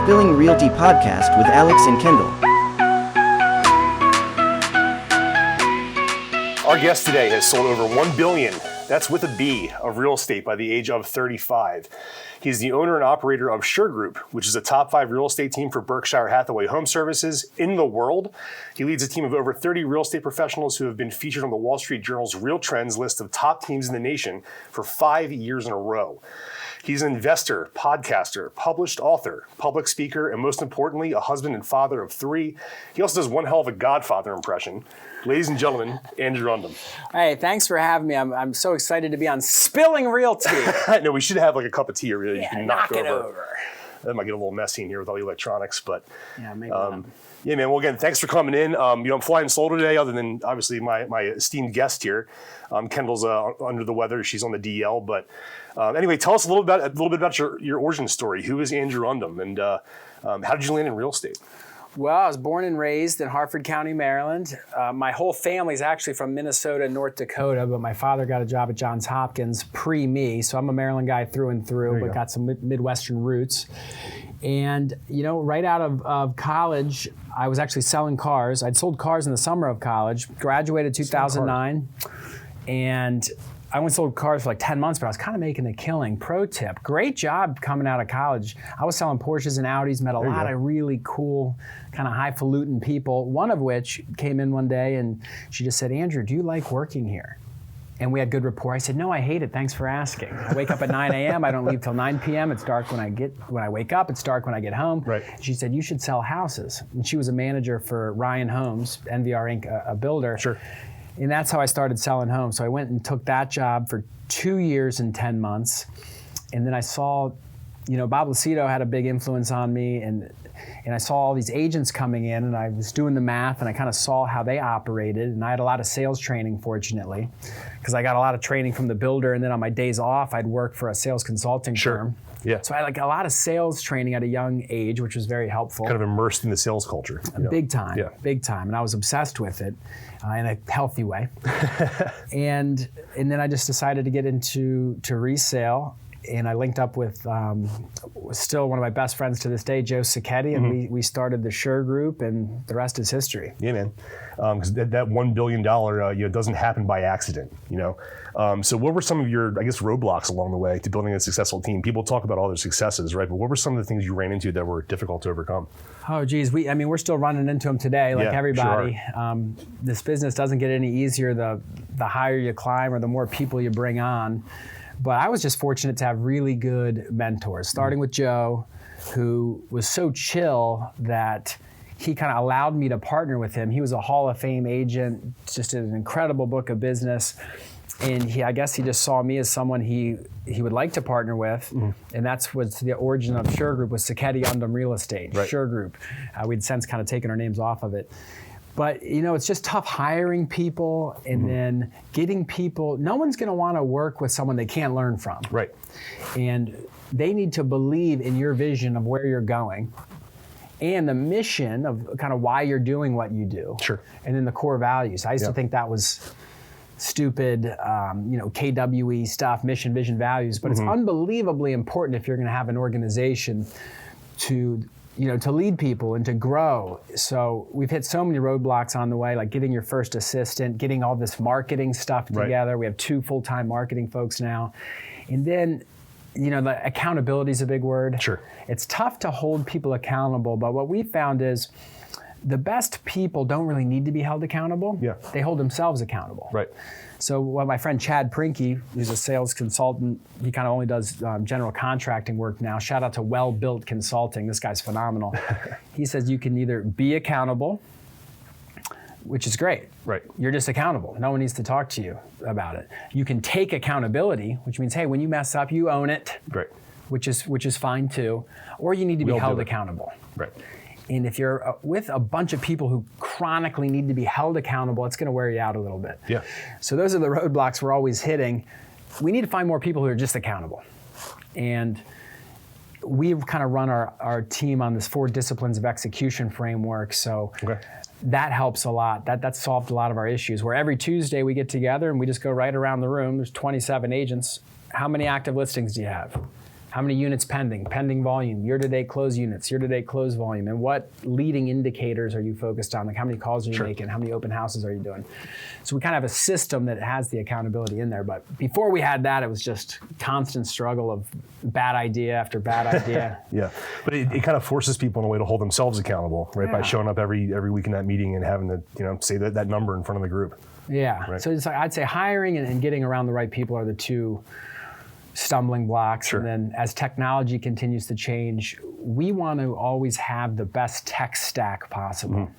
Spilling Realty podcast with Alex and Kendall. Our guest today has sold over $1 billion, that's with a B, of real estate by the age of 35. He's the owner and operator of Gere Group, which is a top 5 real estate team for Berkshire Hathaway HomeServices in the world. He leads a team of over 30 real estate professionals who have been featured on the Wall Street Journal's Real Trends list of top teams in the nation for 5 years in a row. He's an investor, podcaster, published author, public speaker, and most importantly, a husband and father of 3. He also does one hell of a Godfather impression. Ladies and gentlemen, Andrew Undem. Hey, thanks for having me. I'm so excited to be on Spilling Realty. I know, we should have like a cup of tea or really you can knock it over. That might get a little messy in here with all the electronics, but yeah, maybe yeah, man. Well, again, thanks for coming in. I'm flying solo today, other than obviously my esteemed guest here. Kendall's under the weather; she's on the DL. But anyway, tell us a little bit about your origin story. Who is Andrew Undem, and how did you land in real estate? Well, I was born and raised in Harford County, Maryland. My whole family is actually from Minnesota and North Dakota, but my father got a job at Johns Hopkins pre-me, so I'm a Maryland guy through and through, but got some Midwestern roots. And, you know, right out of college, I was actually selling cars. I'd sold cars in the summer of college, graduated 2009, and I only sold cars for like 10 months, but I was kind of making a killing. Pro tip, great job coming out of college. I was selling Porsches and Audis, met a lot of really cool, kind of highfalutin people, one of which came in one day and she just said, Andrew, do you like working here? And we had good rapport. I said, no, I hate it. Thanks for asking. I wake up at 9 a.m. I don't leave till 9 p.m. It's dark when I wake up. It's dark when I get home. Right. She said, you should sell houses. And she was a manager for Ryan Homes, NVR Inc., a builder. Sure. And that's how I started selling homes. So I went and took that job for 2 years and 10 months. And then I saw, you know, Bob Lucido had a big influence on me. And I saw all these agents coming in, and I was doing the math, and I kind of saw how they operated. And I had a lot of sales training, fortunately, because I got a lot of training from the builder. And then on my days off, I'd work for a sales consulting firm. Yeah. So I had like a lot of sales training at a young age, which was very helpful. Kind of immersed in the sales culture. Big time, big time. And I was obsessed with it in a healthy way. and then I just decided to get into resale. And I linked up with still one of my best friends to this day, Joe Sacchetti, and we started the Gere Group, and the rest is history. Yeah, man. Because that $1 billion doesn't happen by accident. So what were some of your, I guess, roadblocks along the way to building a successful team? People talk about all their successes, right? But what were some of the things you ran into that were difficult to overcome? Oh, geez. We're still running into them today, like everybody. Sure. This business doesn't get any easier the higher you climb or the more people you bring on. But I was just fortunate to have really good mentors, starting with Joe, who was so chill that he kind of allowed me to partner with him. He was a Hall of Fame agent, just did an incredible book of business. And I guess he just saw me as someone he would like to partner with. And that's what's the origin of Gere Group, was Sacchetti Undem Real Estate, Gere Group. We'd since kind of taken our names off of it. But, it's just tough hiring people and then getting people. No one's going to want to work with someone they can't learn from. Right. And they need to believe in your vision of where you're going and the mission of kind of why you're doing what you do. Sure. And then the core values. I used to think that was stupid, KWE stuff, mission, vision, values. But it's unbelievably important if you're going to have an organization to lead people and to grow. So we've hit so many roadblocks on the way, like getting your first assistant, getting all this marketing stuff together. We have 2 full-time marketing folks now. And then, the accountability is a big word. Sure. It's tough to hold people accountable, but what we found is the best people don't really need to be held accountable. Yeah. They hold themselves accountable. Right. So my friend Chad Prinky, who's a sales consultant, he kind of only does general contracting work now. Shout out to Well Built Consulting. This guy's phenomenal. He says you can either be accountable, which is great. Right. You're just accountable. No one needs to talk to you about it. You can take accountability, which means, hey, when you mess up, you own it. Right. Which is fine too. Or you need to be held accountable. Right. And if you're with a bunch of people who chronically need to be held accountable, it's going to wear you out a little bit. Yeah. So those are the roadblocks we're always hitting. We need to find more people who are just accountable. And we've kind of run our team on this 4 disciplines of execution framework. So that helps a lot. That solved a lot of our issues, where every Tuesday we get together and we just go right around the room. There's 27 agents. How many active listings do you have? How many units pending? Pending volume, year-to-date close units, year-to-date close volume, and what leading indicators are you focused on? Like how many calls are you making? How many open houses are you doing? So we kind of have a system that has the accountability in there. But before we had that, it was just constant struggle of bad idea after bad idea. Yeah, but it kind of forces people in a way to hold themselves accountable, right? By showing up every week in that meeting and having to say that number in front of the group. Yeah. Right. So it's like, I'd say hiring and getting around the right people are the two stumbling blocks. And then as technology continues to change, we want to always have the best tech stack possible.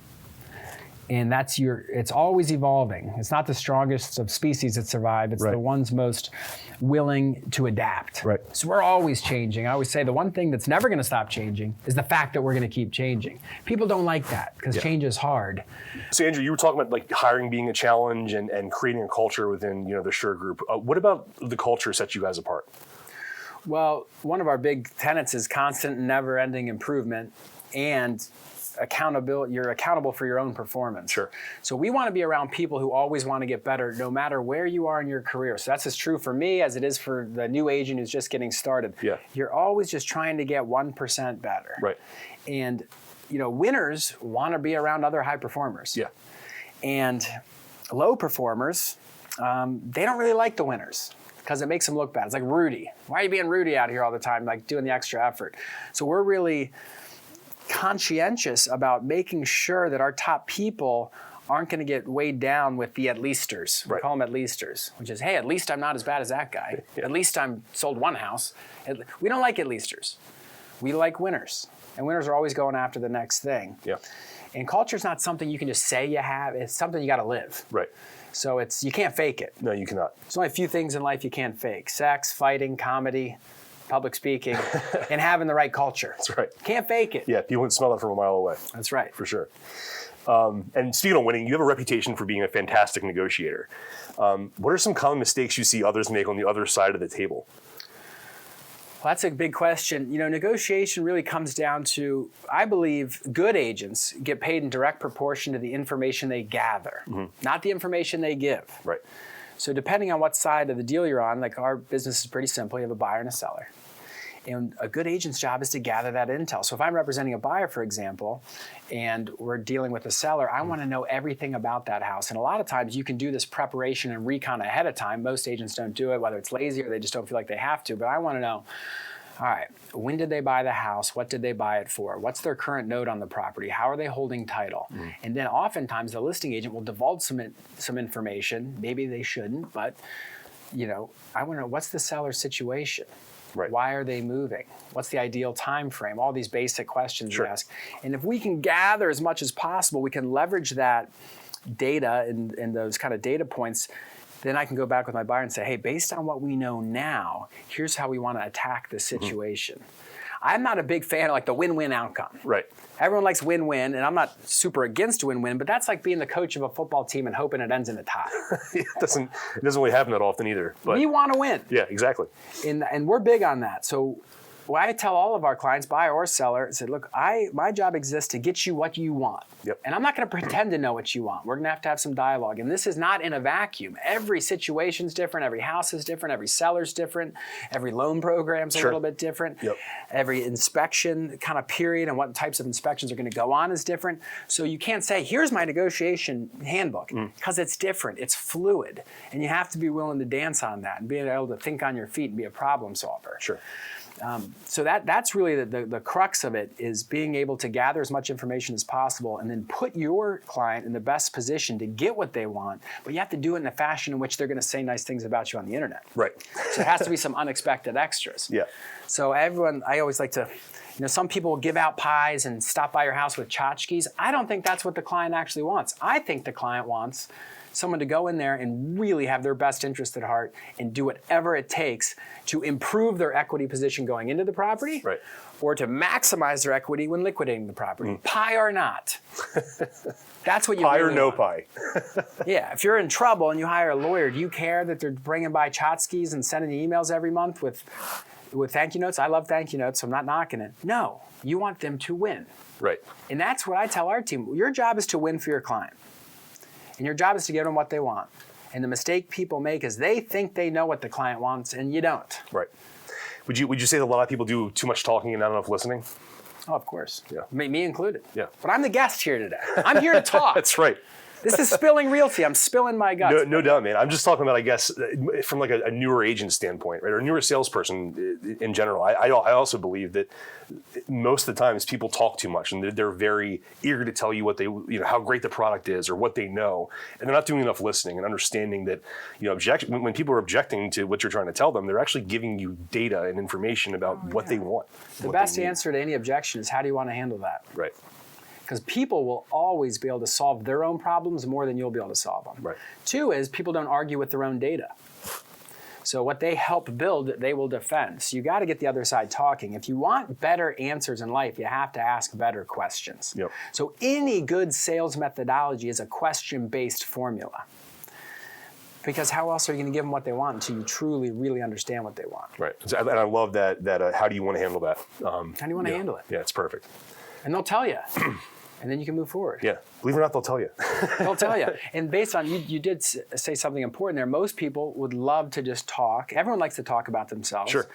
And it's always evolving. It's not the strongest of species that survive. It's the ones most willing to adapt. Right. So we're always changing. I always say the one thing that's never going to stop changing is the fact that we're going to keep changing. People don't like that because change is hard. So Andrew, you were talking about like hiring being a challenge and creating a culture within the Gere group. What about the culture sets you guys apart? Well, one of our big tenets is constant and never-ending improvement and accountability. You're accountable for your own performance. Sure. So we want to be around people who always want to get better no matter where you are in your career. So that's as true for me as it is for the new agent who's just getting started. Yeah. You're always just trying to get 1% better. Right. And winners want to be around other high performers. Yeah. And low performers, they don't really like the winners because it makes them look bad. It's like Rudy. Why are you being Rudy out here all the time, like doing the extra effort? So we're really conscientious about making sure that our top people aren't going to get weighed down with the at-leasters. We call them at-leasters, which is, hey, at least I'm not as bad as that guy. At least I'm sold one house. We don't like at-leasters. We like winners. And winners are always going after the next thing. Yeah. And culture is not something you can just say you have. It's something you got to live. Right. So you can't fake it. No, you cannot. There's only a few things in life you can't fake. Sex, fighting, comedy, public speaking, and having the right culture. That's right. Can't fake it. Yeah, people would smell it from a mile away. That's right. For sure. And speaking of winning, you have a reputation for being a fantastic negotiator. What are some common mistakes you see others make on the other side of the table? Well, that's a big question. Negotiation really comes down to, I believe, good agents get paid in direct proportion to the information they gather, not the information they give. Right. So depending on what side of the deal you're on, like our business is pretty simple. You have a buyer and a seller. And a good agent's job is to gather that intel. So if I'm representing a buyer, for example, and we're dealing with a seller, I want to know everything about that house. And a lot of times you can do this preparation and recon ahead of time. Most agents don't do it, whether it's lazy or they just don't feel like they have to. But I want to know, all right, when did they buy the house? What did they buy it for? What's their current note on the property? How are they holding title? And then oftentimes the listing agent will divulge some information. Maybe they shouldn't, but I want to know, what's the seller's situation? Right. Why are they moving? What's the ideal time frame? All these basic questions you ask. And if we can gather as much as possible, we can leverage that data and those kind of data points. Then I can go back with my buyer and say, hey, based on what we know now, here's how we want to attack this situation. I'm not a big fan of like the win-win outcome. Right. Everyone likes win-win, and I'm not super against win-win, but that's like being the coach of a football team and hoping it ends in a tie. It doesn't really happen that often either. But we want to win. Yeah, exactly. And we're big on that. So what I tell all of our clients, buyer or seller, I said, look, my job exists to get you what you want. Yep. And I'm not going to pretend to know what you want. We're going to have some dialogue. And this is not in a vacuum. Every situation's different. Every house is different. Every seller's different. Every loan program's a little bit different. Yep. Every inspection kind of period and what types of inspections are going to go on is different. So you can't say, here's my negotiation handbook, because it's different. It's fluid. And you have to be willing to dance on that and be able to think on your feet and be a problem solver. Sure. So that's really the crux of it, is being able to gather as much information as possible and then put your client in the best position to get what they want, but you have to do it in a fashion in which they're going to say nice things about you on the internet. Right. So it has to be some unexpected extras. Yeah. So I always like to, some people will give out pies and stop by your house with tchotchkes. I don't think that's what the client actually wants. I think the client wants someone to go in there and really have their best interest at heart and do whatever it takes to improve their equity position going into the property, or to maximize their equity when liquidating the property, pie or not. That's what you pie really or no want. Pie. Yeah, if you're in trouble and you hire a lawyer, do you care that they're bringing by tchotchkes and sending you emails every month with thank you notes? I love thank you notes, so I'm not knocking it. No, you want them to win. Right. And that's what I tell our team. Your job is to win for your client. And your job is to give them what they want. And the mistake people make is they think they know what the client wants, and you don't. Right. Would you say that a lot of people do too much talking and not enough listening? Oh, of course. Yeah. Me included. Yeah. But I'm the guest here today. I'm here to talk. That's right. This is spilling realty. I'm spilling my guts. No doubt, man. I'm just talking about, I guess, from like a newer agent standpoint, right, or a newer salesperson in general. I also believe that most of the times people talk too much, and they're very eager to tell you what how great the product is or what they know, and they're not doing enough listening and understanding that, when people are objecting to what you're trying to tell them, they're actually giving you data and information about what they want. The best answer to any objection is, how do you want to handle that? Right. Because people will always be able to solve their own problems more than you'll be able to solve them. Right. 2 is, people don't argue with their own data. So what they help build, they will defend. So you got to get the other side talking. If you want better answers in life, you have to ask better questions. Yep. So any good sales methodology is a question-based formula. Because how else are you going to give them what they want until you truly, really understand what they want? Right. And I love that how do you want to handle that? How do you want to handle it? Yeah, it's perfect. And they'll tell you. And then you can move forward. Yeah. Believe it or not, they'll tell you. They'll tell you. And based on, you did say something important there. Most people would love to just talk. Everyone likes to talk about themselves. Sure.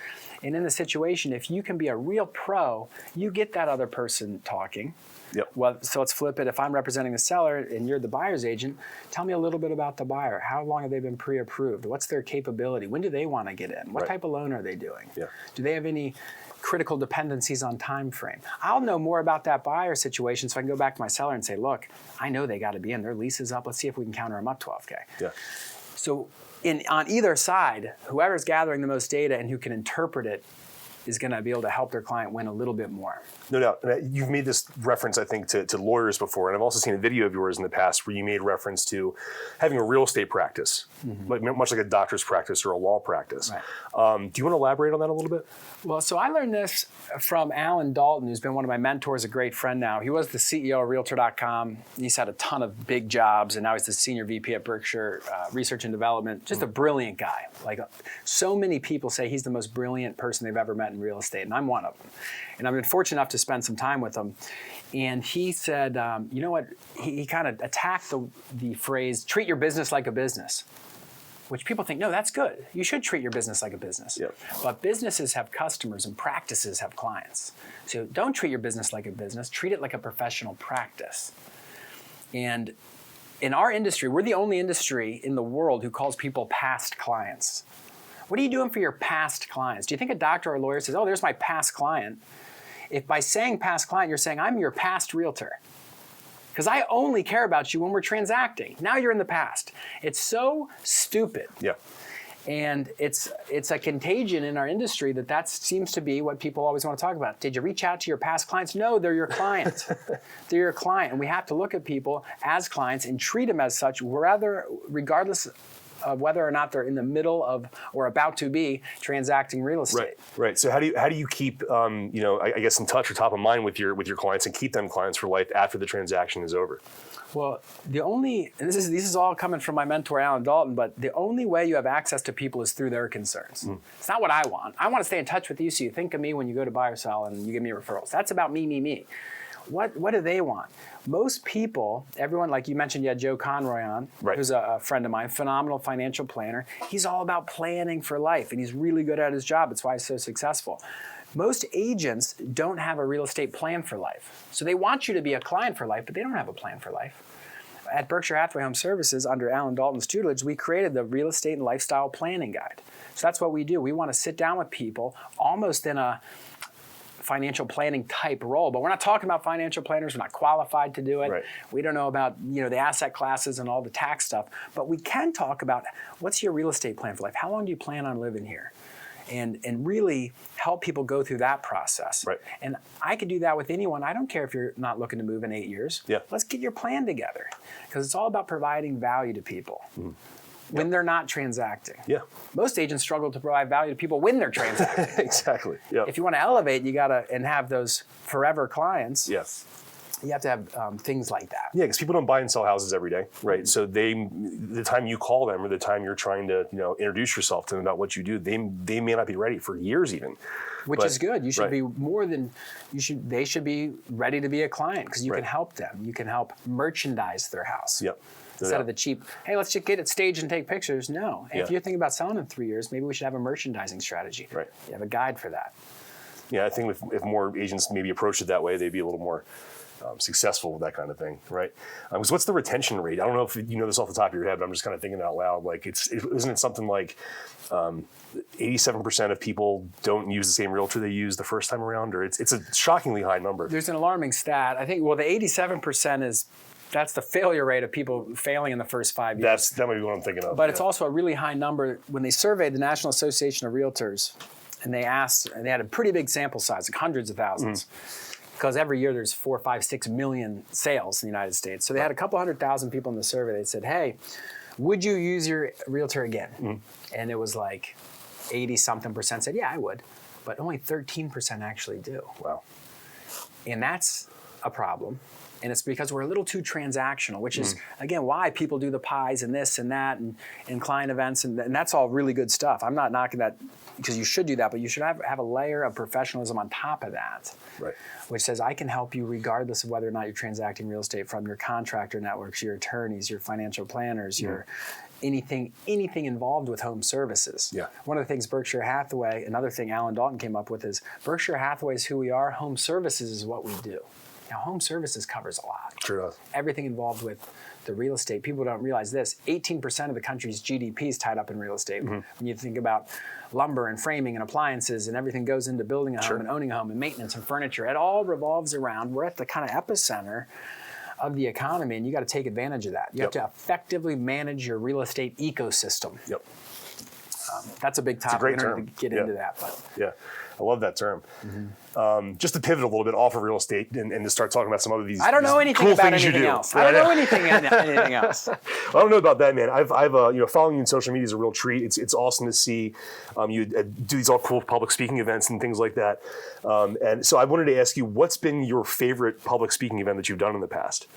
And in the situation, if you can be a real pro, you get that other person talking. Yep. Well, so let's flip it. If I'm representing the seller and you're the buyer's agent, tell me a little bit about the buyer. How long have they been pre-approved? What's their capability? When do they want to get in? What type of loan are they doing? Yeah. Do they have any critical dependencies on time frame? I'll know more about that buyer situation, so I can go back to my seller and say, look, I know they got to be in. Their lease is up. Let's see if we can counter them up $12K. Yeah. So on either side, whoever's gathering the most data and who can interpret it is going to be able to help their client win a little bit more. No doubt. And you've made this reference, I think, to lawyers before, and I've also seen a video of yours in the past where you made reference to having a real estate practice, much like a doctor's practice or a law practice. Right. Do you want to elaborate on that a little bit? Well, so I learned this from Alan Dalton, who's been one of my mentors, a great friend now. He was the CEO of Realtor.com. He's had a ton of big jobs, and now he's the senior VP at Berkshire Research and Development. Just a brilliant guy. Like, so many people say he's the most brilliant person they've ever met in real estate, and I'm one of them. And I've been fortunate enough to spend some time with him. And he said, you know what? He kind of attacked the phrase, treat your business like a business, which people think, no, that's good. You should treat your business like a business. Yep. But businesses have customers and practices have clients. So don't treat your business like a business. Treat it like a professional practice. And in our industry, we're the only industry in the world who calls people past clients. What are you doing for your past clients? Do you think a doctor or a lawyer says, oh, there's my past client? If by saying past client, you're saying, I'm your past realtor. Because I only care about you when we're transacting. Now you're in the past. It's so stupid. Yeah. And it's a contagion in our industry that seems to be what people always want to talk about. Did you reach out to your past clients? No, they're your client. They're your client. And we have to look at people as clients and treat them as such, regardless of whether or not they're in the middle of or about to be transacting real estate. Right. So how do you keep I guess in touch or top of mind with your clients and keep them clients for life after the transaction is over? Well, this is all coming from my mentor Alan Dalton, but the only way you have access to people is through their concerns. It's not what I want. I want to stay in touch with you, so you think of me when you go to buy or sell and you give me referrals. That's about me. What do they want? Most people, everyone, like you mentioned, you had Joe Conroy on, who's a friend of mine, phenomenal financial planner. He's all about planning for life, and he's really good at his job. It's why he's so successful. Most agents don't have a real estate plan for life. So they want you to be a client for life, but they don't have a plan for life. At Berkshire Hathaway HomeServices, under Alan Dalton's tutelage, we created the Real Estate and Lifestyle Planning Guide. So that's what we do. We want to sit down with people almost in a financial planning type role, but we're not talking about financial planners. We're not qualified to do it. Right. We don't know about the asset classes and all the tax stuff, but we can talk about what's your real estate plan for life? How long do you plan on living here? And really help people go through that process. Right. And I could do that with anyone. I don't care if you're not looking to move in 8 years. Yeah. Let's get your plan together, because it's all about providing value to people. When they're not transacting. Yeah. Most agents struggle to provide value to people when they're transacting. Exactly. Yeah. If you want to elevate, you got to and have those forever clients. Yes. You have to have things like that. Yeah, because people don't buy and sell houses every day, right? So the time you call them or the time you're trying to introduce yourself to them about what you do, they may not be ready for years even. Which is good. You should be more than They should be ready to be a client, because you can help them. You can help merchandise their house. Yep. instead of the cheap, hey, let's just get it staged and take pictures. No. If you're thinking about selling in 3 years, maybe we should have a merchandising strategy. Right. You have a guide for that. Yeah, I think if more agents maybe approached it that way, they'd be a little more successful with that kind of thing, right? So what's the retention rate? I don't know if you know this off the top of your head, but I'm just kind of thinking out loud. Like, isn't it something like 87% of people don't use the same realtor they used the first time around, or it's a shockingly high number. There's an alarming stat. I think, well, the 87% that's the failure rate of people failing in the first 5 years. That might be what I'm thinking of. But it's also a really high number. When they surveyed the National Association of Realtors, and they had a pretty big sample size, like hundreds of thousands, because every year there's 4, 5, 6 million sales in the United States. So they had a couple 100,000 people in the survey. They said, hey, would you use your realtor again? And it was like 80-something% said, yeah, I would. But only 13% actually do. Wow. And that's a problem. And it's because we're a little too transactional, which is, again, why people do the pies and this and that and client events. And that's all really good stuff. I'm not knocking that because you should do that, but you should have a layer of professionalism on top of that, right, which says I can help you regardless of whether or not you're transacting real estate, from your contractor networks, your attorneys, your financial planners, your anything involved with home services. Yeah. One of the things Berkshire Hathaway, another thing Alan Dalton came up with is Berkshire Hathaway is who we are, home services is what we do. Now, home services covers a lot. Sure does. Everything involved with the real estate. People don't realize this. 18% of the country's GDP is tied up in real estate. When you think about lumber and framing and appliances and everything goes into building a home and owning a home and maintenance and furniture, it all revolves around, we're at the kind of epicenter of the economy, and you got to take advantage of that. You have to effectively manage your real estate ecosystem. Yep. That's a big topic. It's a great We don't term. need to get into that. But. Yeah, I love that term. Just to pivot a little bit off of real estate and to start talking about some of these. I don't know anything cool about things anything you do. else. I don't know anything else. Well, I don't know about that, man. I've following you on social media is a real treat. It's awesome to see you do these all cool public speaking events and things like that. And so I wanted to ask you, what's been your favorite public speaking event that you've done in the past?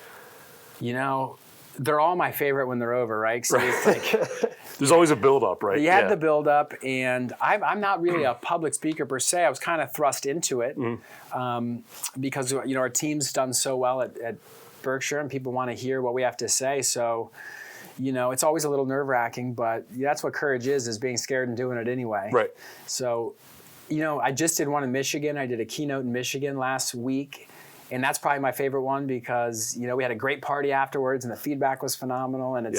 You know, they're all my favorite when they're over, right? So it's like there's always a build-up, right? You had the build-up, and I'm not really a public speaker per se. I was kind of thrust into it because our team's done so well at Berkshire, and people want to hear what we have to say. So, it's always a little nerve-wracking, but that's what courage is being scared and doing it anyway. Right. So, I just did one in Michigan. I did a keynote in Michigan last week. And that's probably my favorite one because, we had a great party afterwards and the feedback was phenomenal. And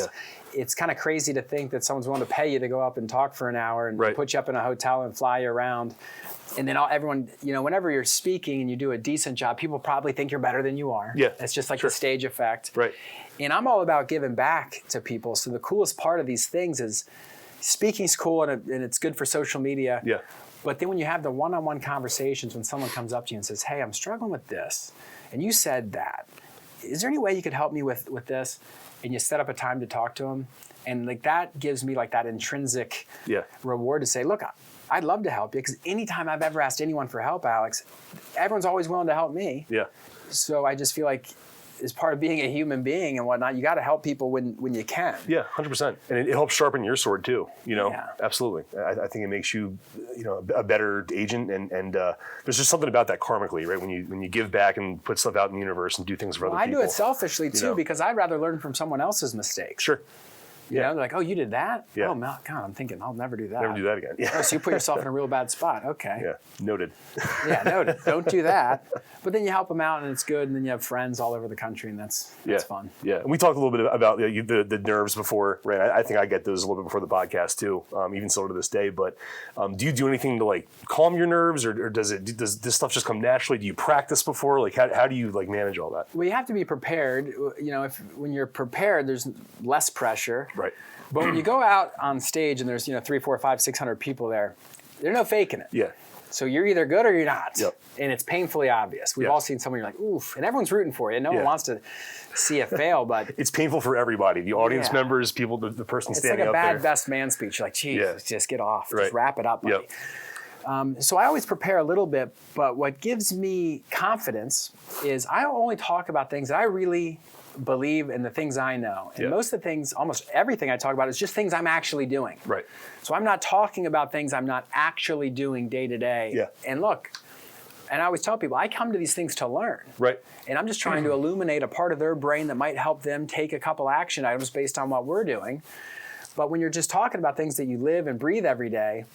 it's kind of crazy to think that someone's willing to pay you to go up and talk for an hour and put you up in a hotel and fly you around. And then everyone, whenever you're speaking and you do a decent job, people probably think you're better than you are. Yeah. It's just like the stage effect. Right. And I'm all about giving back to people. So the coolest part of these things is speaking's cool and it's good for social media. Yeah. But then when you have the one-on-one conversations, when someone comes up to you and says, hey, I'm struggling with this, and you said that, is there any way you could help me with this? And you set up a time to talk to them. And that gives me that intrinsic reward to say, look, I'd love to help you, because anytime I've ever asked anyone for help, Alex, everyone's always willing to help me. Yeah. So I just feel like as part of being a human being and whatnot, you got to help people when you can. Yeah, 100%. And it helps sharpen your sword too, Absolutely. I think it makes you, a better agent and there's just something about that karmically, right? When you give back and put stuff out in the universe and do things for other people. I do it selfishly too, because I'd rather learn from someone else's mistakes. Sure. They're like, oh, you did that? Yeah. Oh, God, I'm thinking, I'll never do that. Never do that again. Yeah. Oh, so you put yourself in a real bad spot. Okay. Yeah, noted. Yeah, noted. Don't do that. But then you help them out, and it's good, and then you have friends all over the country, and that's fun. Yeah, and we talked a little bit about the nerves before, right? I think I get those a little bit before the podcast too, even still to this day. But do you do anything to calm your nerves, or does this stuff just come naturally? Do you practice before? How do you manage all that? Well, you have to be prepared. When you're prepared, there's less pressure. Right. But when you go out on stage and there's 300, 400, 500, 600 people there, there's no faking it. Yeah. So you're either good or you're not. Yep. And it's painfully obvious. We've all seen someone, you're like, oof, and everyone's rooting for you. No one wants to see it fail, but it's painful for everybody. The audience members, people, the person standing up there. It's like a bad best man speech. You're like, geez, just get off. Right. Just wrap it up, buddy. Yep. So I always prepare a little bit, but what gives me confidence is I only talk about things that I really believe in, the things I know. And most of the things, almost everything I talk about is just things I'm actually doing. Right. So I'm not talking about things I'm not actually doing day to day. Yeah. And look, And I always tell people, I come to these things to learn. Right. And I'm just trying to illuminate a part of their brain that might help them take a couple action items based on what we're doing. But when you're just talking about things that you live and breathe every day,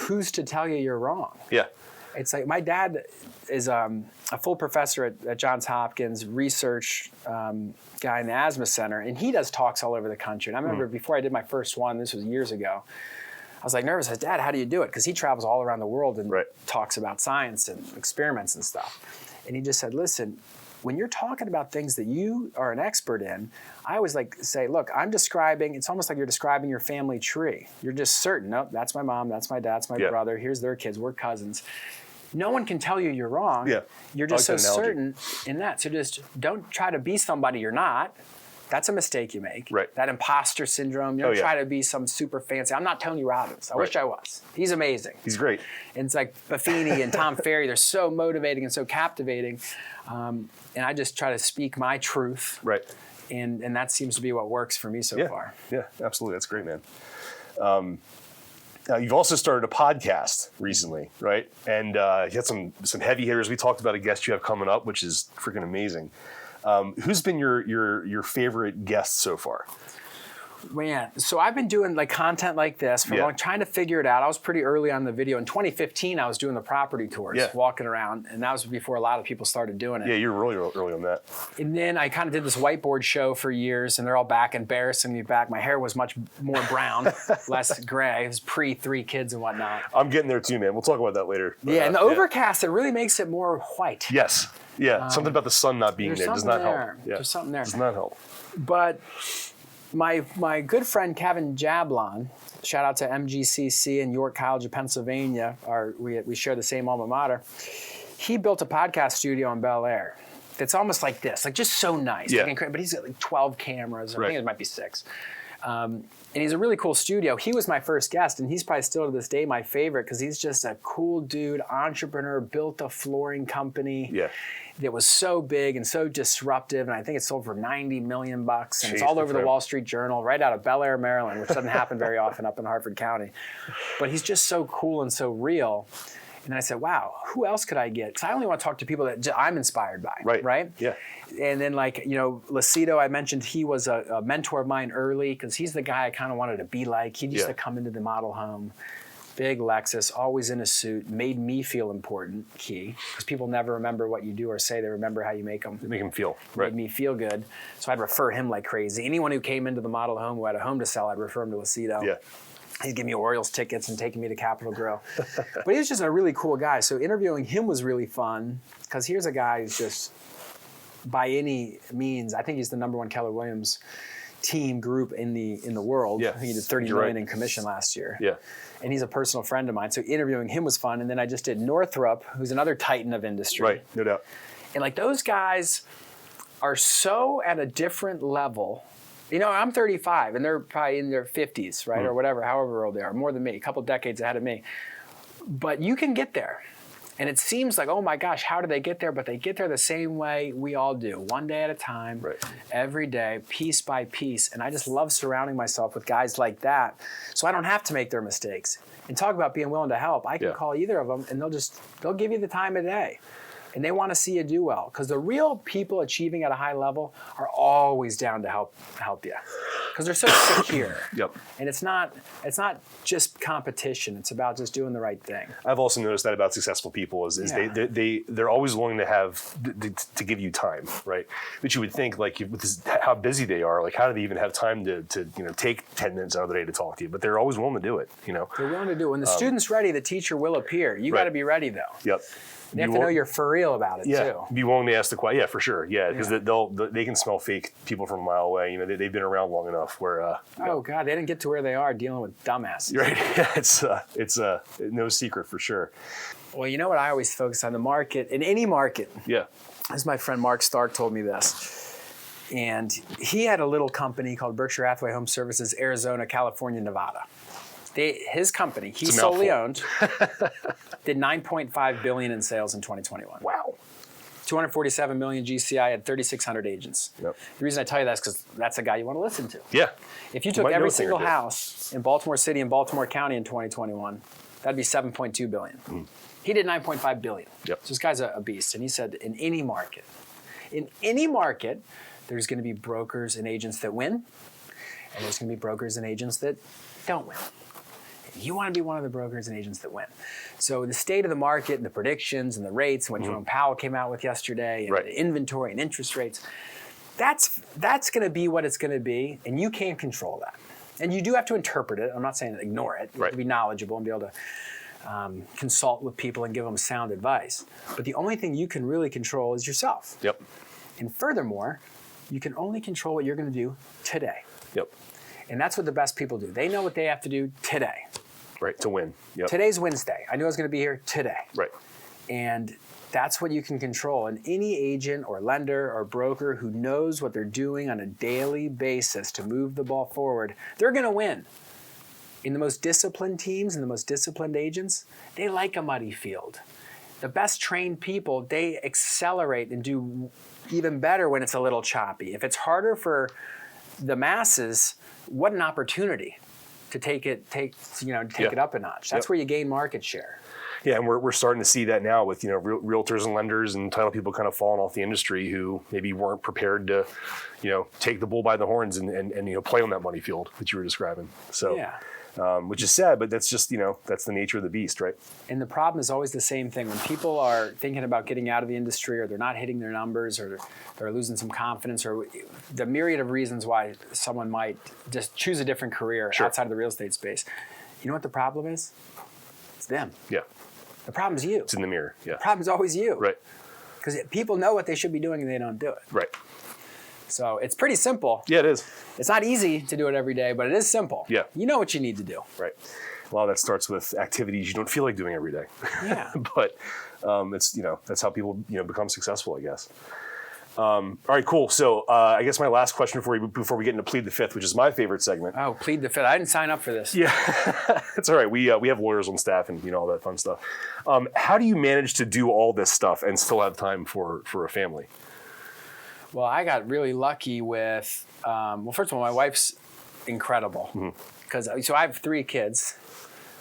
who's to tell you you're wrong? Yeah. It's like my dad is a full professor at Johns Hopkins, research guy in the asthma center, and he does talks all over the country. And I remember before I did my first one, this was years ago, I was like nervous. I said, Dad, how do you do it? Because he travels all around the world and talks about science and experiments and stuff. And he just said, listen, when you're talking about things that you are an expert in, I always like to say, look, I'm describing, it's almost like you're describing your family tree. You're just certain, nope, that's my mom, that's my dad, that's my brother, here's their kids, we're cousins. No one can tell you you're wrong. Yeah. You're just so certain in that. So just don't try to be somebody you're not. That's a mistake you make. Right. That imposter syndrome. You don't try to be some super fancy. I'm not Tony Robbins. I wish I was. He's amazing. He's great. And it's like Buffini and Tom Ferry. They're so motivating and so captivating. And I just try to speak my truth. Right. And that seems to be what works for me so far. Yeah, absolutely. That's great, man. Now, you've also started a podcast recently, right? And you had some heavy hitters. We talked about a guest you have coming up, which is freaking amazing. Who's been your favorite guest so far? Man, so I've been doing like content like this for long, trying to figure it out. I was pretty early on the video. In 2015, I was doing the property tours, walking around, and that was before a lot of people started doing it. Yeah, you're really early on that. And then I kind of did this whiteboard show for years, and they're all back embarrassing me back. My hair was much more brown, less gray. It was pre 3 kids and whatnot. I'm getting there too, man. We'll talk about that later. But, and the overcast, it really makes it more white. Yes. Yeah, something about the sun not being there does not help. Yeah. There's something there. Does not help. But my good friend Kevin Jablon, shout out to MGCC in York College of Pennsylvania, we share the same alma mater. He built a podcast studio in Bel Air. It's almost like this, like just so nice. Yeah. But he's got like 12 cameras. I think it might be 6. And he's a really cool studio. He was my first guest, and he's probably still to this day my favorite because he's just a cool dude, entrepreneur, built a flooring company. Yeah. That was so big and so disruptive, and I think it sold for $90 million, and it's all over the Wall Street Journal, right out of Bel Air, Maryland, which doesn't happen very often up in Harford County. But he's just so cool and so real. And then I said, wow, who else could I get? Because I only want to talk to people that I'm inspired by, right? Yeah. And then Lucido, I mentioned he was a mentor of mine early because he's the guy I kind of wanted to be like. He used to come into the model home. Big Lexus, always in a suit, made me feel important, key, because people never remember what you do or say. They remember how you make them. Make them feel. Made me feel good. So I'd refer him like crazy. Anyone who came into the model home who had a home to sell, I'd refer him to Lucido. Yeah. He'd give me Orioles tickets and taking me to Capitol Grill. But he was just a really cool guy. So interviewing him was really fun because here's a guy who's just, by any means, I think he's the #1 Keller Williams team group in the world. Yeah. He did $30 million in commission last year. Yeah. And he's a personal friend of mine. So interviewing him was fun. And then I just did Northrop, who's another titan of industry. Right, no doubt. And like those guys are so at a different level. You know, I'm 35 and they're probably in their 50s, right? Or whatever, however old they are, more than me, a couple decades ahead of me. But you can get there. And it seems like, oh my gosh, how do they get there? But they get there the same way we all do, one day at a time, every day, piece by piece. And I just love surrounding myself with guys like that so I don't have to make their mistakes. And talk about being willing to help. I can call either of them and they'll give you the time of day. And they want to see you do well. Because the real people achieving at a high level are always down to help you. Because they're so secure. Yep. And it's not just competition. It's about just doing the right thing. I've also noticed that about successful people is they're always willing to to give you time, right? But you would think like with how busy they are, like how do they even have time to take 10 minutes out of the day to talk to you? But they're always willing to do it. They're willing to do it. When the student's ready, the teacher will appear. You got to be ready though. Yep. They have to know you're for real about it too. Be willing to ask the question. Yeah, for sure. Yeah, because they can smell fake people from a mile away. They've been around long enough where. Oh God, they didn't get to where they are dealing with dumbasses. Right. Yeah, it's no secret for sure. Well, you know what I always focus on, the market in any market. Yeah. As my friend Mark Stark told me this, and he had a little company called Berkshire Hathaway HomeServices, Arizona, California, Nevada. His company, he solely owned, did $9.5 billion in sales in 2021. Wow. $247 million GCI, had 3,600 agents. Yep. The reason I tell you that is because that's a guy you want to listen to. Yeah. If you took every single house in Baltimore City and Baltimore County in 2021, That'd be $7.2 billion. He did $9.5 billion. Yep. So this guy's a beast. And he said, in any market, there's going to be brokers and agents that win, and there's going to be brokers and agents that don't win. And you want to be one of the brokers and agents that win. So the state of the market and the predictions and the rates, and what Jerome Powell came out with yesterday, and the inventory and interest rates, that's going to be what it's going to be, and you can't control that. And you do have to interpret it. I'm not saying ignore it. You have to be knowledgeable and be able to consult with people and give them sound advice. But the only thing you can really control is yourself. Yep. And furthermore, you can only control what you're going to do today. Yep. And that's what the best people do. They know what they have to do today. Right, to win. Yep. Today's Wednesday. I knew I was going to be here today. Right. And that's what you can control. And any agent or lender or broker who knows what they're doing on a daily basis to move the ball forward, they're going to win. In the most disciplined teams and the most disciplined agents, they like a muddy field. The best trained people, they accelerate and do even better when it's a little choppy. If it's harder for the masses, what an opportunity to take it up a notch. That's where you gain market share. Yeah, and we're starting to see that now with realtors and lenders and title people kind of falling off the industry who maybe weren't prepared to take the bull by the horns and play on that money field that you were describing. So which is sad, but that's just that's the nature of the beast, right? And the problem is always the same thing. When people are thinking about getting out of the industry, or they're not hitting their numbers, or they're losing some confidence, or the myriad of reasons why someone might just choose a different career outside of the real estate space. You know what the problem is? It's them. Yeah. The problem's you. It's in the mirror. Yeah. The problem's always you. Right. Because people know what they should be doing and they don't do it. Right. So it's pretty simple. Yeah, it is. It's not easy to do it every day, but it is simple. Yeah. You know what you need to do. Right. A lot of that starts with activities you don't feel like doing every day. Yeah. But it's that's how people become successful, I guess. All right, cool. So I guess my last question before we get into Plead the Fifth, which is my favorite segment. Oh, Plead the Fifth. I didn't sign up for this. Yeah, it's all right. We have lawyers on staff and all that fun stuff. How do you manage to do all this stuff and still have time for a family? Well, I got really lucky with, first of all, my wife's incredible. So I have 3 kids,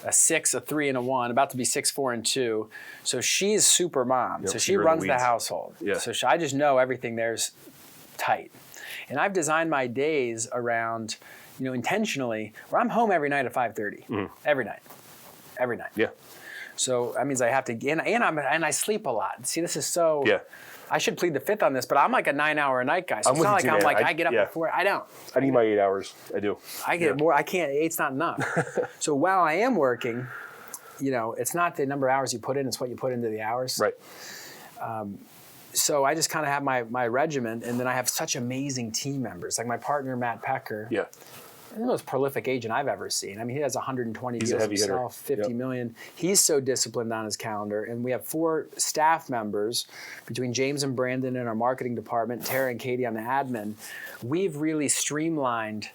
a 6, a 3, and a 1, about to be 6, 4, and 2. So she's super mom. So she runs the household. Yeah. So I just know everything there's tight. And I've designed my days around, intentionally, where I'm home every night at 5:30. Every night. Yeah. So that means I have to, and I sleep a lot. See, this is so. Yeah. I should plead the fifth on this, but I'm like a 9-hour a night guy. So it's not like I get up at 4. I don't. I need my 8 hours. I do. I get more. I can't. 8's not enough. So while I am working, it's not the number of hours you put in; it's what you put into the hours. Right. So I just kind of have my regiment, and then I have such amazing team members, like my partner Matt Pecker. Yeah. The most prolific agent I've ever seen. I mean, he has 120 deals himself, 50 million. He's so disciplined on his calendar. And we have 4 staff members between James and Brandon in our marketing department, Tara and Katie on the admin. We've really streamlined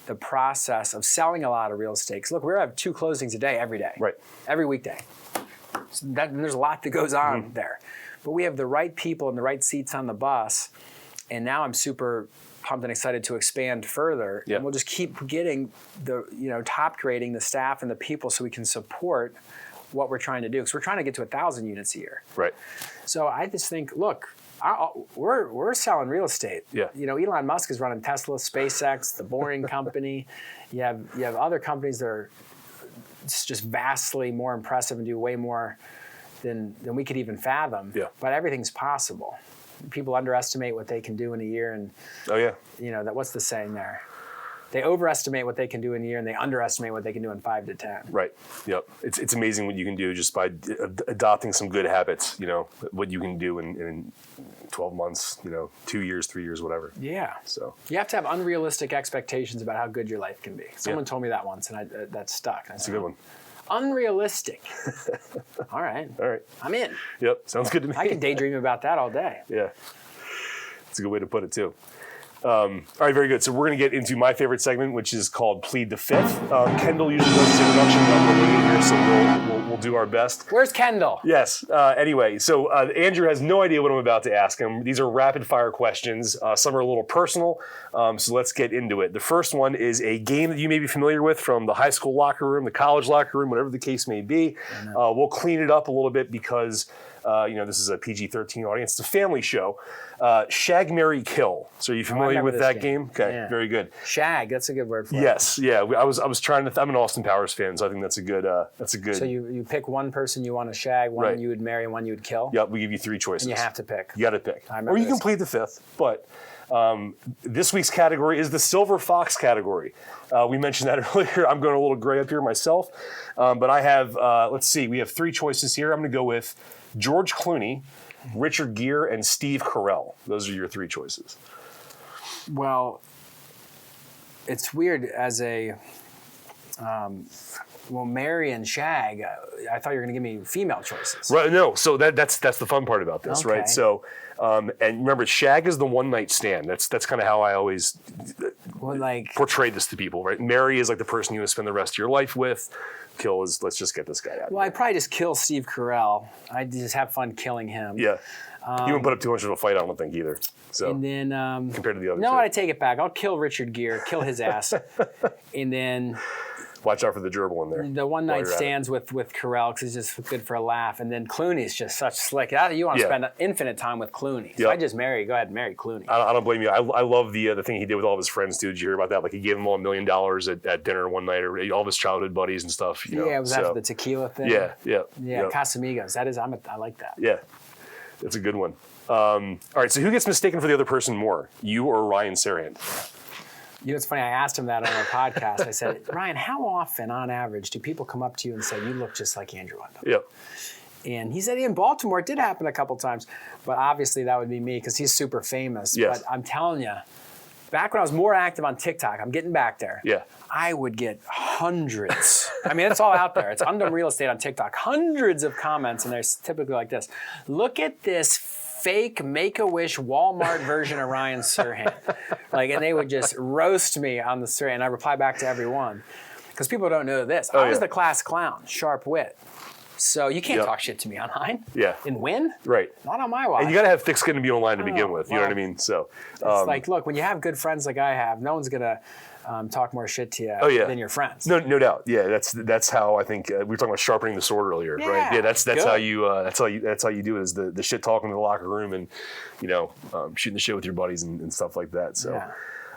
the process of selling a lot of real estate. 'Cause look, we have 2 closings a day every day. Right. Every weekday. So there's a lot that goes on there. But we have the right people and the right seats on the bus. And now I'm super pumped and excited to expand further. Yeah. And we'll just keep getting top grading the staff and the people so we can support what we're trying to do. Because we're trying to get to 1,000 units a year. Right. So I just think, look, we're selling real estate. Yeah. Elon Musk is running Tesla, SpaceX, the Boring Company. You have other companies that are just vastly more impressive and do way more than we could even fathom. Yeah. But everything's possible. People underestimate what they can do in a year, and what's the saying there? They overestimate what they can do in a year, and they underestimate what they can do in 5 to 10. Right. Yep. It's amazing what you can do just by adopting some good habits. What you can do in 12 months. 2 years, 3 years, whatever. Yeah. So you have to have unrealistic expectations about how good your life can be. Someone told me that once, and that stuck. That's a good one. Unrealistic. All right. I'm in. Yep. Sounds good to me. I can daydream about that all day. Yeah. That's a good way to put it, too. All right, very good. So we're going to get into my favorite segment, which is called Plead the Fifth. Kendall usually does his introduction, but we're waiting here, so we'll we'll do our best. Where's Kendall? Yes. Anyway, so Andrew has no idea what I'm about to ask him. These are rapid-fire questions. Some are a little personal, so let's get into it. The first one is a game that you may be familiar with from the high school locker room, the college locker room, whatever the case may be. We'll clean it up a little bit because this is a PG-13 audience. It's a family show. Shag, Marry, Kill. So are you familiar with that game? Okay, yeah. Very good. Shag, that's a good word for it. Yes, yeah. I was trying to. I'm an Austin Powers fan, so I think that's a good. So you pick one person you want to shag, one you would marry, and one you would kill. Yep, we give you 3 choices. And you have to pick. You got to pick, or you can plead the fifth. But this week's category is the Silver Fox category. We mentioned that earlier. I'm going a little gray up here myself, but I have. Let's see. We have 3 choices here. I'm going to go with George Clooney, Richard Gere, and Steve Carell. Those are your 3 choices. Well, it's weird as a, marry and shag. I thought you were going to give me female choices. Right. No. So that's the fun part about this, okay. right? So, and remember, shag is the one night stand. That's kind of how I always portray this to people, right? Marry is like the person you want to spend the rest of your life with. Kill is let's just get this guy out. Well, I'd probably just kill Steve Carell. I'd just have fun killing him. Yeah. You wouldn't put up too much of a fight, I don't think, either. So, and then compared to the other no, two. I take it back. I'll kill Richard Gere, kill his ass, and then watch out for the gerbil in there. The one night stands with Carell because he's just good for a laugh, and then Clooney's just such slick. You want to spend infinite time with Clooney. So I just go ahead and marry Clooney. I don't blame you. I love the thing he did with all of his friends too. Did you hear about that? Like he gave them all $1 million at dinner one night, or all of his childhood buddies and stuff. You know? It was after the tequila thing. Yeah. Casamigos. I like that. Yeah, that's a good one. All right, so who gets mistaken for the other person more, you or Ryan Serhant? You know, it's funny. I asked him that on our podcast. I said, Ryan, how often, on average, do people come up to you and say, you look just like Andrew Undem? Yep. And he said in Baltimore, it did happen a couple times. But obviously, that would be me because he's super famous. Yes. But I'm telling you, back when I was more active on TikTok, I'm getting back there. Yeah. I would get hundreds. I mean, it's all out there. It's Undem Real Estate on TikTok. Hundreds of comments, and they're typically like this. Look at this fake Make-A-Wish Walmart version of Ryan Serhant. And they would just roast me on the Serhant, and I reply back to everyone. Because people don't know this. I was the class clown, sharp wit. So you can't talk shit to me online. Yeah. And win? Right. Not on my watch. And you got to have thick skin to be online to begin with. You know what I mean? So it's look, when you have good friends like I have, no one's going to talk more shit to you than your friends. No doubt. Yeah, that's how I think we were talking about sharpening the sword earlier, right? Yeah, that's how you do it, is the shit talking in the locker room and shooting the shit with your buddies and stuff like that. So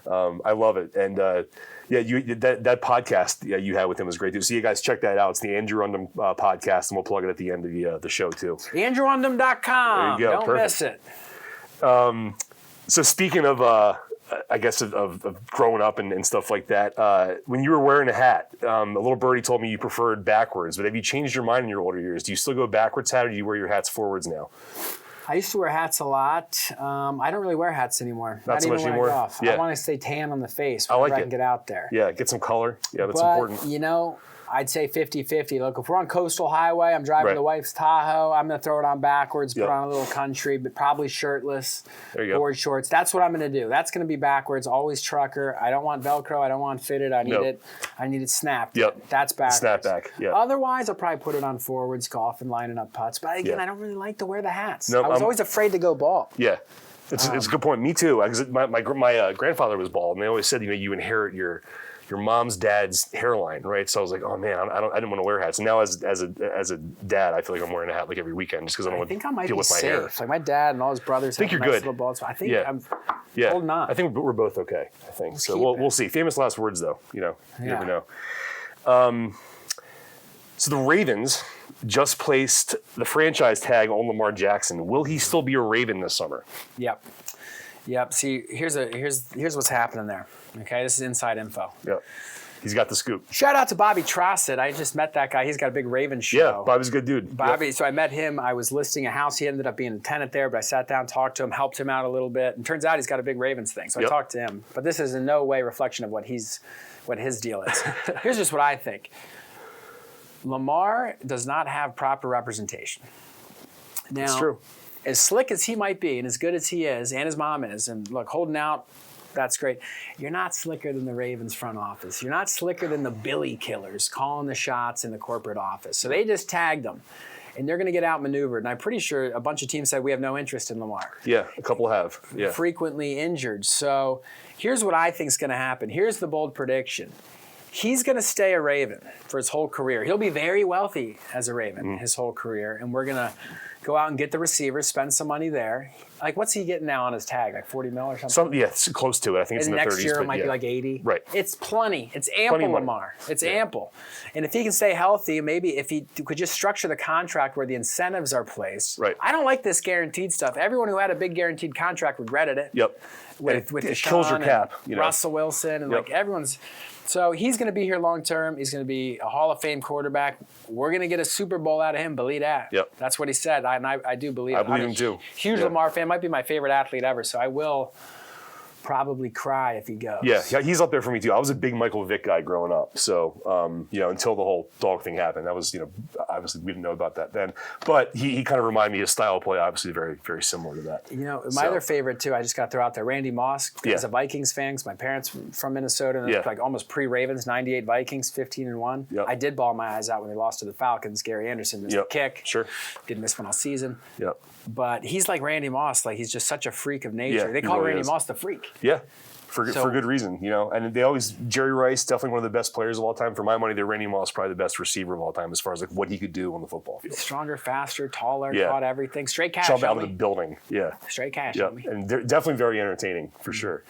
I love it. And that podcast you had with him was great too. So you guys check that out. It's the Andrew Undem podcast, and we'll plug it at the end of the show too. AndrewUndem.com. There you go. Don't miss it. So speaking of I guess of growing up and stuff like that, when you were wearing a hat, a little birdie told me you preferred backwards, but have you changed your mind in your older years? Do you still go backwards hat, or do you wear your hats forwards now? I used to wear hats a lot. I don't really wear hats anymore. Not so even much when anymore? I go off. Yeah. I want to stay tan on the face I whenever like I can it. get out there. Yeah, get some color. Yeah, that's but, important. I'd say 50-50. Look, if we're on Coastal Highway, I'm driving the wife's Tahoe, I'm going to throw it on backwards, put on a little country, but probably shirtless, board shorts. That's what I'm going to do. That's going to be backwards, always trucker. I don't want Velcro. I don't want fitted. I need it snapped. Yep. That's backwards. Snapback. Yeah. Otherwise, I'll probably put it on forwards, golf, and lining up putts. But again, I don't really like to wear the hats. No, I was always afraid to go bald. Yeah. It's a good point. Me too. Because my grandfather was bald, and they always said, you inherit your mom's dad's hairline, right? So I was like, oh man, I didn't want to wear hats. And now as a dad, I feel like I'm wearing a hat like every weekend just because I don't want to deal with my hair. Like my dad and all his brothers have nice little bald spots. I think I'm holding on. I think we're both okay. I think so. We'll see. Famous last words though. You never know. So the Ravens just placed the franchise tag on Lamar Jackson. Will he still be a Raven this summer? Yep. See, here's what's happening there. Okay, this is inside info. Yep. He's got the scoop. Shout out to Bobby Trossett. I just met that guy. He's got a big Raven show. Yeah, Bobby's a good dude. Bobby, so I met him. I was listing a house. He ended up being a tenant there, but I sat down, talked to him, helped him out a little bit. And turns out he's got a big Ravens thing. So I talked to him. But this is in no way reflection of what his deal is. Here's just what I think. Lamar does not have proper representation. Now, it's true. As slick as he might be and as good as he is and his mom is, and look, holding out That's great. You're not slicker than the Ravens front office. You're not slicker than the Billy killers calling the shots in the corporate office. So they just tagged him. And they're going to get outmaneuvered. And I'm pretty sure a bunch of teams said we have no interest in Lamar. Yeah, a couple have. Yeah. Frequently injured. So here's what I think is going to happen. Here's the bold prediction. He's going to stay a Raven for his whole career. He'll be very wealthy as a Raven his whole career. And we're going to go out and get the receivers, spend some money there. Like, what's he getting now on his tag? Like 40 mil or something? Yeah, it's close to it. I think it's in the 30s. Next year it might be like 80. Right. It's plenty. It's ample, Lamar. It's ample. And if he can stay healthy, maybe if he could just structure the contract where the incentives are placed. Right. I don't like this guaranteed stuff. Everyone who had a big guaranteed contract regretted it. Yep. With it Deshaun kills your cap. And Russell Wilson and like everyone's. So he's going to be here long term. He's going to be a Hall of Fame quarterback. We're going to get a Super Bowl out of him. Believe that. Yep. That's what he said. I do believe it. I believe him too. Huge Lamar fan. Might be my favorite athlete ever. So I will probably cry if he goes. Yeah, he's up there for me too. I was a big Michael Vick guy growing up. So, until the whole dog thing happened, that was, obviously we didn't know about that then. But he kind of reminded me of style of play, obviously very, very similar to that. My other favorite too, I just got to throw out there, Randy Moss. As a Vikings fan, because my parents from Minnesota, and like almost pre-Ravens, 98 Vikings, 15-1. Yep. I did bawl my eyes out when they lost to the Falcons. Gere Anderson missed a kick. Sure. Didn't miss one all season. Yep. But he's like Randy Moss. Like, he's just such a freak of nature. Yeah, they call Randy Moss the freak. Yeah. For good reason, and they always, Jerry Rice, definitely one of the best players of all time. For my money, Randy Moss, probably the best receiver of all time as far as like what he could do on the football field. Stronger, faster, taller, caught everything. Straight cash. Jump out of the building. Yeah. Straight cash. Yeah. And they're definitely very entertaining, for sure.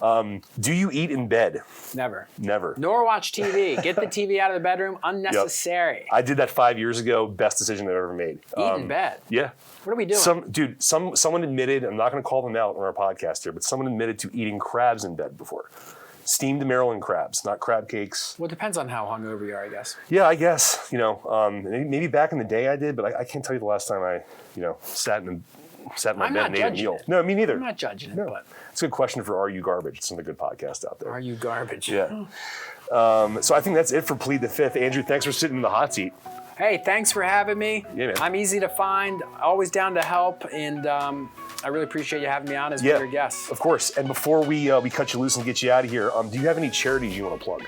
Do you eat in bed? Never. Nor watch TV. Get the TV out of the bedroom. Unnecessary. Yep. I did that 5 years ago. Best decision I've ever made. Eat in bed? Yeah. What are we doing? Someone admitted, I'm not going to call them out on our podcast here, but someone admitted to eating crabs in bed before. Steamed Maryland crabs, not crab cakes. Well, it depends on how hungover you are, I guess. Yeah, I guess. Maybe back in the day I did, but I can't tell you the last time I, sat in my bed and ate a meal. No, me neither. I'm not judging it, but it's a good question for Are You Garbage? It's another good podcast out there. Are You Garbage? Yeah. So I think that's it for Plead the Fifth. Andrew, thanks for sitting in the hot seat. Hey, thanks for having me. Yeah, man. I'm easy to find, always down to help, and I really appreciate you having me on as one of your guests. Of course. And before we cut you loose and get you out of here, do you have any charities you want to plug?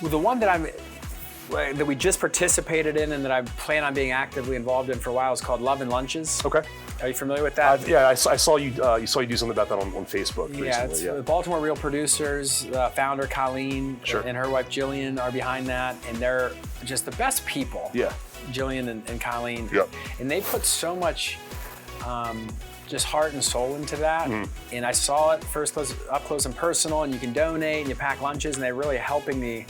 Well, the one that we just participated in and that I plan on being actively involved in for a while is called Love and Lunches. Okay. Are you familiar with that? I saw you do something about that on Facebook recently. It's the Baltimore Real Producers, founder Colleen and her wife Jillian are behind that, and they're just the best people. Yeah. Jillian and Colleen. Yep. And they put so much just heart and soul into that. And I saw it up close and personal, and you can donate and you pack lunches, and they're really helping the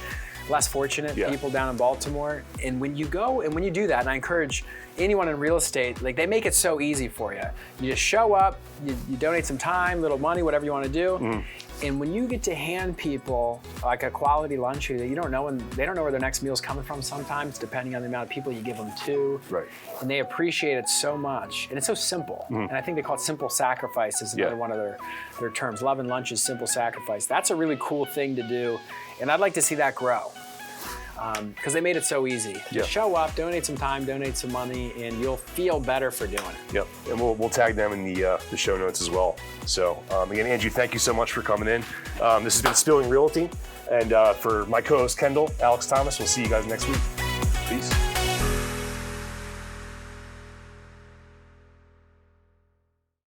less fortunate people down in Baltimore. And when you go and when you do that, and I encourage anyone in real estate, like, they make it so easy for you. You just show up, you donate some time, little money, whatever you want to do. And when you get to hand people like a quality lunch that they don't know where their next meal is coming from sometimes, depending on the amount of people you give them to. Right. And they appreciate it so much. And it's so simple. And I think they call it simple sacrifice is another one of their terms. Love and Lunch is simple sacrifice. That's a really cool thing to do. And I'd like to see that grow. Because they made it so easy. Just show up, donate some time, donate some money, and you'll feel better for doing it. Yep, and we'll tag them in the show notes as well. So again, Andrew, thank you so much for coming in. This has been Spilling Realty, and for my co-host Kendall, Alex Thomas, we'll see you guys next week. Peace.